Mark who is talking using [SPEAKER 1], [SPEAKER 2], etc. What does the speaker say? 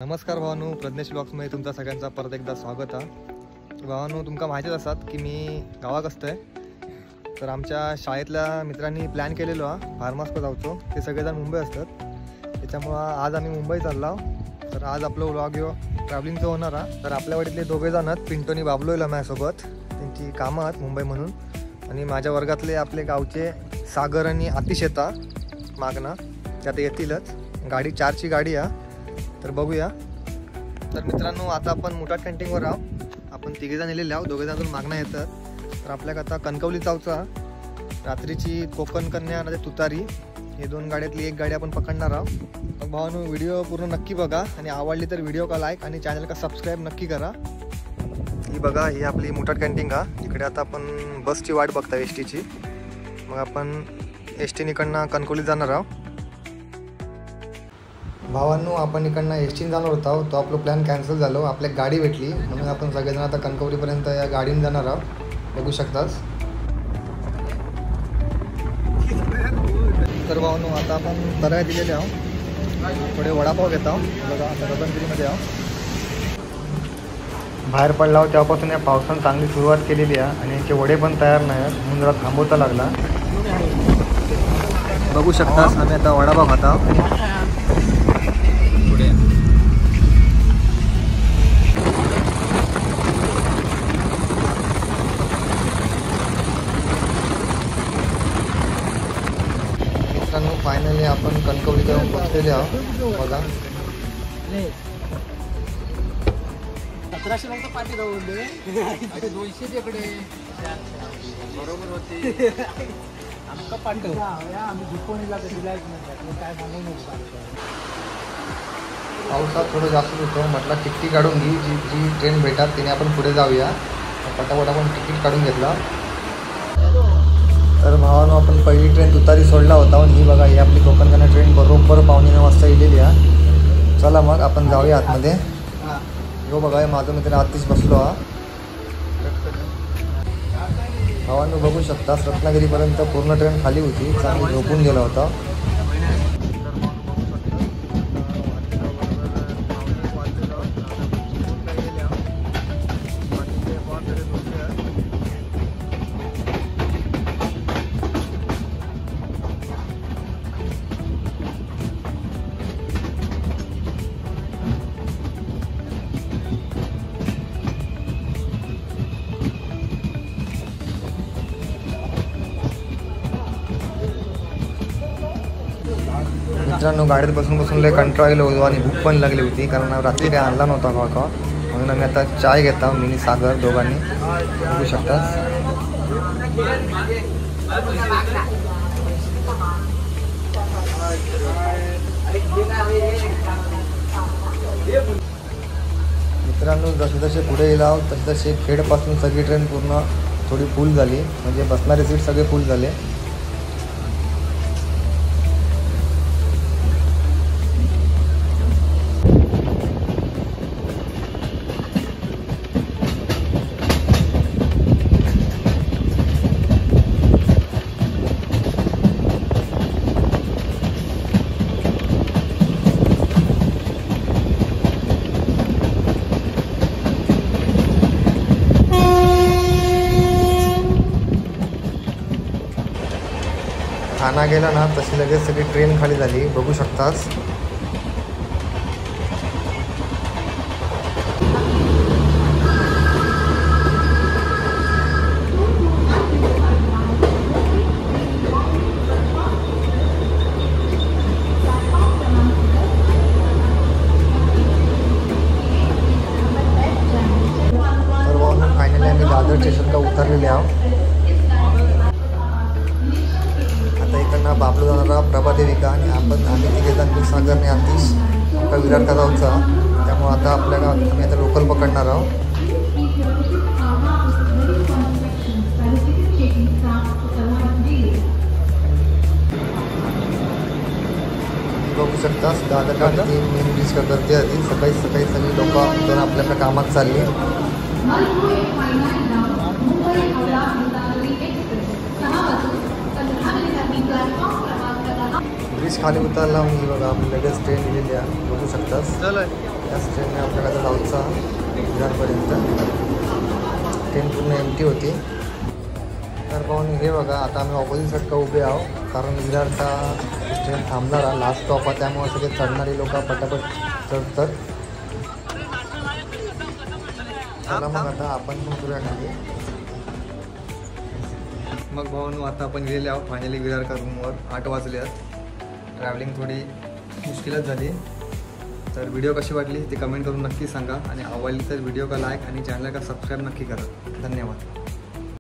[SPEAKER 1] नमस्कार भावानू, प्रज्ञेश ब्लॉग्समध्ये तुमचा सगळ्यांचा परत एकदा स्वागत आहे। भावानू, तुमका माहितीच असतात की मी गावाक असतोय, तर आमच्या शाळेतल्या मित्रांनी प्लॅन केलेलो फार्म हाऊसला जाऊचो। ते सगळेजण मुंबई असतात, त्याच्यामुळं आज आम्ही मुंबई चाललो। तर आज आपलं व्लॉग यो ट्रॅव्हलिंगचं होणार आहे। तर आपल्या वाडीतले दोघे जण आहेत, पिंटोनी बाबलोला माझ्यासोबत, त्यांची कामं आहेत मुंबई म्हणून। आणि माझ्या वर्गातले आपले गावचे सागर आणि आतिश येतात मागणं, त्यात येतीलच। गाडी 4ची गाडी आहे, तर बघूया। तर मित्रांनो, आता आपण मुठाट कॅन्टीनवर आहोत। आपण तिघेजण नेलेले आहोत, दोघे जण मागणं येतात। तर आपल्याला आता कणकवली जाऊचा, रात्रीची कोकण कन्या आणि तुतारी हे दोन गाड्यातली एक गाडी आपण पकडणार आहोत। मग भावानू, व्हिडिओ पूर्ण नक्की बघा आणि आवडली तर व्हिडिओ का लाईक आणि चॅनल का सबस्क्राईब नक्की करा। ही बघा, ही आपली मुठाट कॅन्टीन का। इकडे आता आपण बसची वाट बघता एसटीची। मग आपण एसटी इकडनं कणकवली जाणार आहोत। भावांनो, आपण इकडनं एसटीने जाणार होतो, तो आपलं प्लॅन कॅन्सल झालो। आपल्या गाडी भेटली म्हणून आपण सगळेजण आता कणकवलीपर्यंत या गाडीने जाणार आहोत, बघू शकताच। तर भावांनो, आता आपण तराय दिलेले आहोत, थोडे वडापाव घेत आहोत। बघा, आता रतनगिरीमध्ये आहोत, बाहेर पडला आहोत तेव्हापासून या पावसानं चांगली सुरुवात केलेली आहे आणि याचे वडे पण तयार नाही आहेत म्हणून जरा थांबवता लागला। बघू शकताच, आम्ही आता वडापाव खाता आहोत। फायनली आपण कणकवली जाऊन पोहोचलेले आहोत। बघा,
[SPEAKER 2] 1700 फक्त पाठी जाऊन दे, 200 तिकडे बरोबर होते। आमका पाठव आम्ही झुकवणीला दिला काय सांगू नको।
[SPEAKER 1] पावसात थोडं जास्त होतं, म्हटलं तिकीट काढून घे, जी ट्रेन भेटतात तिने आपण पुढे जाऊया। पटापट आपण तिकीट काढून घेतला। तर भावानो, आपण पहिली ट्रेन तुतारी सोडला होता आणि ही बघा, ही आपली कोकण कन्या ट्रेन बरोबर 9:15 वाजता येलेली आहे। चला मग आपण जाऊया आतमध्ये। हो बघा, माझा मित्र आतिश बसलो हा। भावानो, बघू शकता रत्नागिरीपर्यंत पूर्ण ट्रेन खाली होती, चांगली झोपून गेला होता। मित्रांनो, गाडीत बसून लय कंटाळा आलेलो होतो आणि भूक पण लागली होती, कारण रात्री काय आणला नव्हता का, म्हणून आम्ही आता चाय घेता मिनी सागर दोघांनी, बघू शकता। मित्रांनो, जसे जसे पुढे गेला तसे तसे खेडपासून सगळी ट्रेन पूर्ण थोडी फुल झाली, म्हणजे बसणारे सीट सगळे फुल झाले। ठाणा गेला ना तशी लगेच सगळी ट्रेन खाली झाली, बघू शकताच। तर फायनली आम्ही दादर स्टेशन का उतरलेले आहोत। इकडनं बाबलो जाणारा प्रभादेविका आणि आम्ही तिघेजण सागरने आतिश का विराट का जाऊचा, त्यामुळे आता आपल्याला आम्ही आता लोकल पकडणार आहोत। बघू शकता, दादरला मेन ब्रिज का गर्दी होती। सकाळी सकाळी सगळी लोक आपल्या कामात चालली। ब्रिज खाली उतरला म्हणजे बघा आपण लगेच ट्रेन गेलेली आहे, बघू शकतास. त्याच ट्रेनने आपल्याकडे जाऊचा विरारपर्यंत. ट्रेन पूर्ण एमटी होती. तर पाहून हे बघा आता आम्ही ऑपोजिट साईडला उभे आहोत, कारण विरारचा ट्रेन थांबणारा लास्ट स्टॉप आहे, त्यामुळे सगळे चढणारी लोक पटापट चढतात. चला मग आता आपण पण करूया खाली. मग भाऊ आता आपण गेलेले आहोत फायनली विरार रूमवर. 8 वाजले आहेत. ट्रॅव्हलिंग थोडी मुश्किलच झाली. तर व्हिडिओ कशी वाटली ते कमेंट करून नक्की सांगा आणि आवडली तर व्हिडिओ का लाईक आणि चॅनलला का सबस्क्राईब नक्की करा. धन्यवाद.